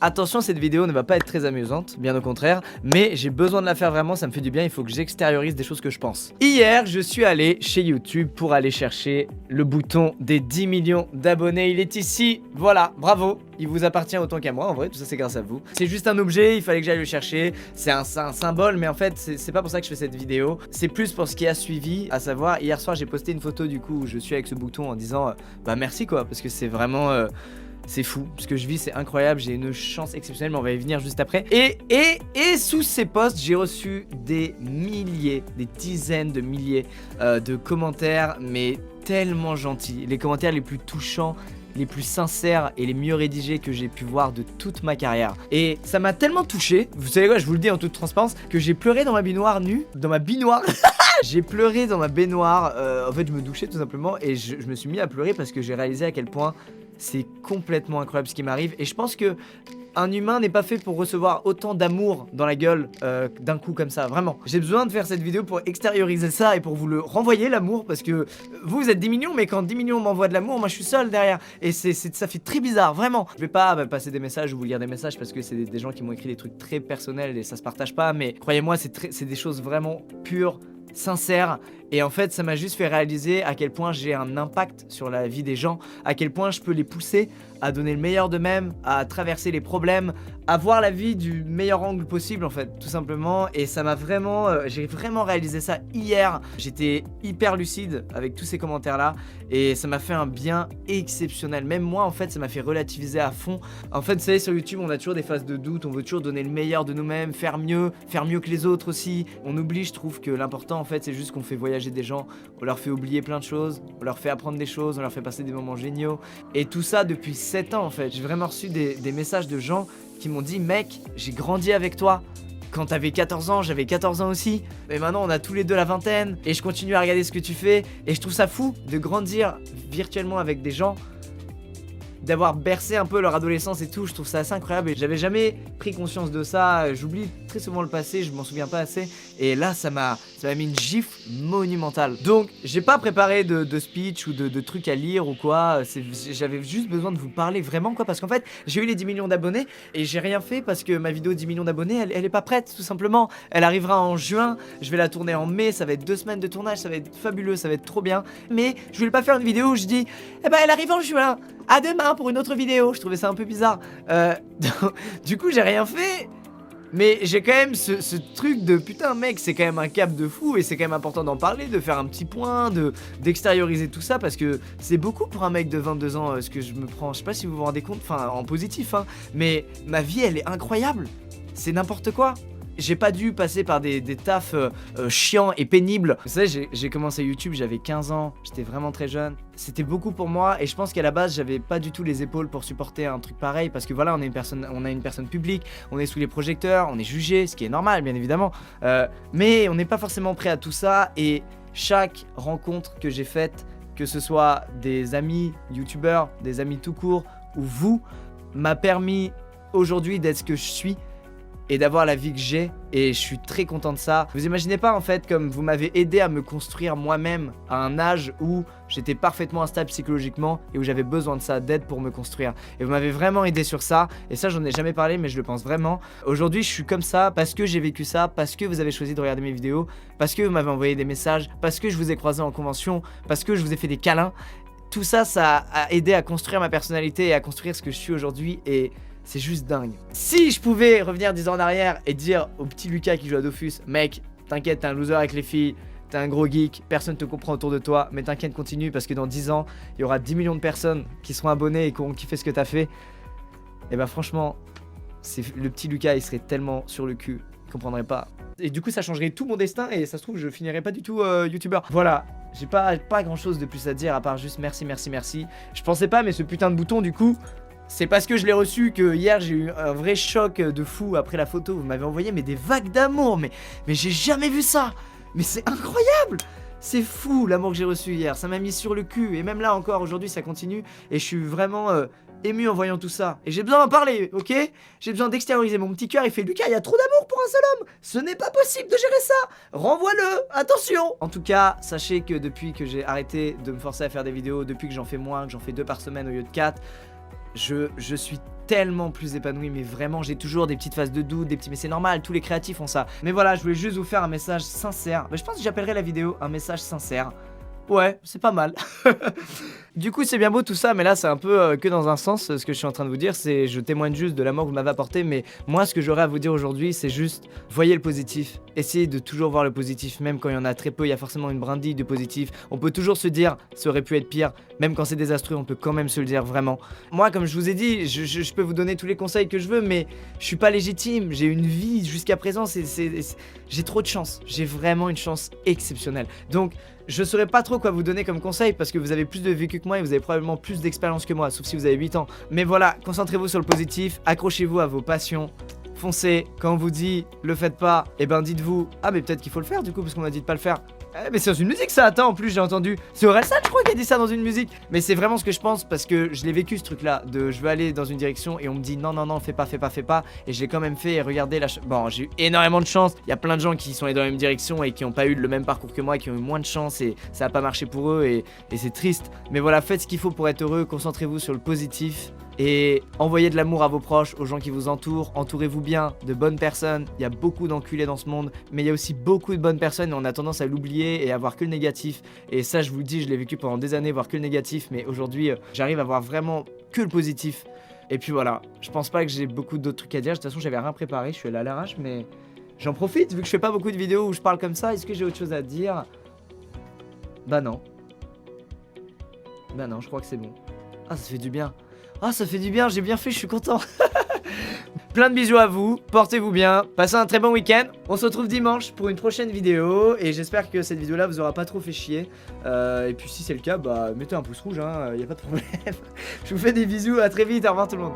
Attention, cette vidéo ne va pas être très amusante, bien au contraire, mais j'ai besoin de la faire vraiment, ça me fait du bien, il faut que j'extériorise des choses que je pense. Hier, je suis allé chez YouTube pour aller chercher le bouton des 10 millions d'abonnés. Il est ici, voilà, bravo. Il vous appartient autant qu'à moi, en vrai, tout ça c'est grâce à vous. C'est juste un objet, il fallait que j'aille le chercher. C'est un symbole, mais en fait, c'est pas pour ça que je fais cette vidéo. C'est plus pour ce qui a suivi, à savoir, hier soir, j'ai posté une photo du coup où je suis avec ce bouton en disant bah merci quoi, parce que c'est vraiment... c'est fou, ce que je vis c'est incroyable, j'ai une chance exceptionnelle, mais on va y venir juste après. Et sous ces posts, j'ai reçu des milliers, des dizaines de milliers de commentaires, mais tellement gentils. Les commentaires les plus touchants, les plus sincères et les mieux rédigés que j'ai pu voir de toute ma carrière. Et ça m'a tellement touché, vous savez quoi, je vous le dis en toute transparence, que j'ai pleuré dans ma baignoire nue, dans ma baignoire. J'ai pleuré dans ma baignoire, en fait je me douchais tout simplement et je me suis mis à pleurer parce que j'ai réalisé à quel point c'est complètement incroyable ce qui m'arrive. Et je pense que un humain n'est pas fait pour recevoir autant d'amour dans la gueule d'un coup comme ça, vraiment. J'ai besoin de faire cette vidéo pour extérioriser ça et pour vous le renvoyer l'amour, parce que vous êtes 10 millions, mais quand 10 millions m'envoient de l'amour, moi je suis seul derrière. Et ça fait très bizarre, vraiment. Je vais pas passer des messages ou vous lire des messages parce que c'est des gens qui m'ont écrit des trucs très personnels et ça se partage pas, mais croyez-moi, c'est des choses vraiment pures, sincères. Et en fait ça m'a juste fait réaliser à quel point j'ai un impact sur la vie des gens, à quel point je peux les pousser à donner le meilleur d'eux-mêmes, à traverser les problèmes, à voir la vie du meilleur angle possible en fait, tout simplement. Et ça m'a vraiment, j'ai vraiment réalisé ça hier. J'étais hyper lucide avec tous ces commentaires là et ça m'a fait un bien exceptionnel. Même moi en fait ça m'a fait relativiser à fond. En fait vous savez, sur YouTube on a toujours des phases de doute, on veut toujours donner le meilleur de nous-mêmes, faire mieux que les autres aussi. On oublie, je trouve, que l'important en fait c'est juste qu'on fait voyager des gens, on leur fait oublier plein de choses, on leur fait apprendre des choses, on leur fait passer des moments géniaux. Et tout ça depuis 7 ans en fait. J'ai vraiment reçu des messages de gens qui m'ont dit mec, j'ai grandi avec toi. Quand t'avais 14 ans, j'avais 14 ans aussi. Mais maintenant on a tous les deux la vingtaine et je continue à regarder ce que tu fais. Et je trouve ça fou de grandir virtuellement avec des gens, d'avoir bercé un peu leur adolescence et tout. Je trouve ça assez incroyable et j'avais jamais pris conscience de ça. J'oublie très souvent le passé, je m'en souviens pas assez. Et là ça m'a mis une gifle monumentale. Donc j'ai pas préparé de speech ou de trucs à lire ou quoi. J'avais juste besoin de vous parler vraiment quoi, parce qu'en fait j'ai eu les 10 millions d'abonnés et j'ai rien fait parce que ma vidéo 10 millions d'abonnés elle est pas prête tout simplement. Elle arrivera en juin, je vais la tourner en mai, ça va être 2 semaines de tournage, ça va être fabuleux, ça va être trop bien. Mais je voulais pas faire une vidéo où je dis eh ben elle arrive en juin, à demain pour une autre vidéo. Je trouvais ça un peu bizarre. Du coup j'ai rien fait. Mais j'ai quand même ce truc de putain mec, c'est quand même un cap de fou et c'est quand même important d'en parler, de faire un petit point, d'extérioriser tout ça parce que c'est beaucoup pour un mec de 22 ans ce que je me prends. Je sais pas si vous vous rendez compte, enfin en positif hein, mais ma vie elle est incroyable, c'est n'importe quoi. J'ai pas dû passer par des tafs chiants et pénibles. Vous savez, j'ai commencé YouTube, j'avais 15 ans, j'étais vraiment très jeune. C'était beaucoup pour moi et je pense qu'à la base, j'avais pas du tout les épaules pour supporter un truc pareil parce que voilà, on a une personne publique, on est sous les projecteurs, on est jugé, ce qui est normal bien évidemment. Mais on n'est pas forcément prêt à tout ça et chaque rencontre que j'ai faite, que ce soit des amis youtubeurs, des amis tout court ou vous, m'a permis aujourd'hui d'être ce que je suis et d'avoir la vie que j'ai et je suis très content de ça. Vous imaginez pas en fait comme vous m'avez aidé à me construire moi-même à un âge où j'étais parfaitement instable psychologiquement et où j'avais besoin de ça, d'aide pour me construire. Et vous m'avez vraiment aidé sur ça et ça j'en ai jamais parlé mais je le pense vraiment. Aujourd'hui je suis comme ça parce que j'ai vécu ça, parce que vous avez choisi de regarder mes vidéos, parce que vous m'avez envoyé des messages, parce que je vous ai croisé en convention, parce que je vous ai fait des câlins. Tout ça, ça a aidé à construire ma personnalité et à construire ce que je suis aujourd'hui et c'est juste dingue. Si je pouvais revenir 10 ans en arrière et dire au petit Lucas qui joue à Dofus, mec, t'inquiète, t'es un loser avec les filles, t'es un gros geek, personne te comprend autour de toi, mais t'inquiète, continue parce que dans 10 ans, il y aura 10 millions de personnes qui seront abonnées et qui auront kiffé ce que t'as fait. Et bah franchement, le petit Lucas, il serait tellement sur le cul, il comprendrait pas. Et du coup, ça changerait tout mon destin et ça se trouve, je finirais pas du tout youtubeur. Voilà, j'ai pas grand chose de plus à dire à part juste merci, merci, merci. Je pensais pas, mais ce putain de bouton, du coup... C'est parce que je l'ai reçu que hier j'ai eu un vrai choc de fou après la photo. Vous m'avez envoyé mais des vagues d'amour, mais j'ai jamais vu ça. Mais c'est incroyable. C'est fou l'amour que j'ai reçu hier, ça m'a mis sur le cul. Et même là encore aujourd'hui ça continue. Et je suis vraiment ému en voyant tout ça. Et j'ai besoin d'en parler, ok? J'ai besoin d'extérioriser mon petit cœur. Il fait Lucas, il y a trop d'amour pour un seul homme. Ce n'est pas possible de gérer ça. Renvoie-le, attention. En tout cas, sachez que depuis que j'ai arrêté de me forcer à faire des vidéos, depuis que j'en fais moins, que j'en fais 2 par semaine au lieu de 4, je suis tellement plus épanoui, mais vraiment j'ai toujours des petites phases de doute, mais c'est normal, tous les créatifs ont ça. Mais voilà, je voulais juste vous faire un message sincère. Je pense que j'appellerai la vidéo un message sincère. Ouais, c'est pas mal. Du coup, c'est bien beau tout ça, mais là, c'est un peu que dans un sens. Ce que je suis en train de vous dire, c'est je témoigne juste de l'amour que vous m'avez apporté. Mais moi, ce que j'aurais à vous dire aujourd'hui, c'est juste voyez le positif. Essayez de toujours voir le positif, même quand il y en a très peu. Il y a forcément une brindille de positif. On peut toujours se dire, ça aurait pu être pire. Même quand c'est désastreux, on peut quand même se le dire vraiment. Moi, comme je vous ai dit, je peux vous donner tous les conseils que je veux, mais je suis pas légitime. J'ai une vie jusqu'à présent. J'ai trop de chance. J'ai vraiment une chance exceptionnelle. Donc, je saurais pas trop quoi vous donner comme conseil parce que vous avez plus de vécu que moi et vous avez probablement plus d'expérience que moi, sauf si vous avez 8 ans. Mais voilà, concentrez-vous sur le positif, accrochez-vous à vos passions, foncez. Quand on vous dit le faites pas, et ben dites-vous ah mais peut-être qu'il faut le faire du coup parce qu'on m'a dit de pas le faire. Mais c'est dans une musique ça, attends, en plus j'ai entendu. C'est Orelsan je crois qui a dit ça dans une musique. Mais c'est vraiment ce que je pense parce que je l'ai vécu ce truc là, de je veux aller dans une direction et on me dit non non non fais pas. Et je l'ai quand même fait et regardez la bon j'ai eu énormément de chance. Il y a plein de gens qui sont allés dans la même direction et qui ont pas eu le même parcours que moi, qui ont eu moins de chance et ça a pas marché pour eux et c'est triste. Mais voilà, faites ce qu'il faut pour être heureux, concentrez-vous sur le positif. Et envoyez de l'amour à vos proches, aux gens qui vous entourent, entourez-vous bien de bonnes personnes. Il y a beaucoup d'enculés dans ce monde, mais il y a aussi beaucoup de bonnes personnes et on a tendance à l'oublier et à voir que le négatif. Et ça je vous le dis, je l'ai vécu pendant des années, voir que le négatif, mais aujourd'hui j'arrive à voir vraiment que le positif. Et puis voilà, je pense pas que j'ai beaucoup d'autres trucs à dire, de toute façon j'avais rien préparé, je suis allé à l'arrache, mais j'en profite vu que je fais pas beaucoup de vidéos où je parle comme ça. Est-ce que j'ai autre chose à dire? Bah non. Bah non, je crois que c'est bon. Ah ça fait du bien. Ah ça fait du bien, j'ai bien fait, je suis content. Plein de bisous à vous, portez-vous bien, passez un très bon week-end. On se retrouve dimanche pour une prochaine vidéo et j'espère que cette vidéo là vous aura pas trop fait chier. Et puis si c'est le cas, bah mettez un pouce rouge, hein, y a pas de problème. Je vous fais des bisous, à très vite, au revoir tout le monde.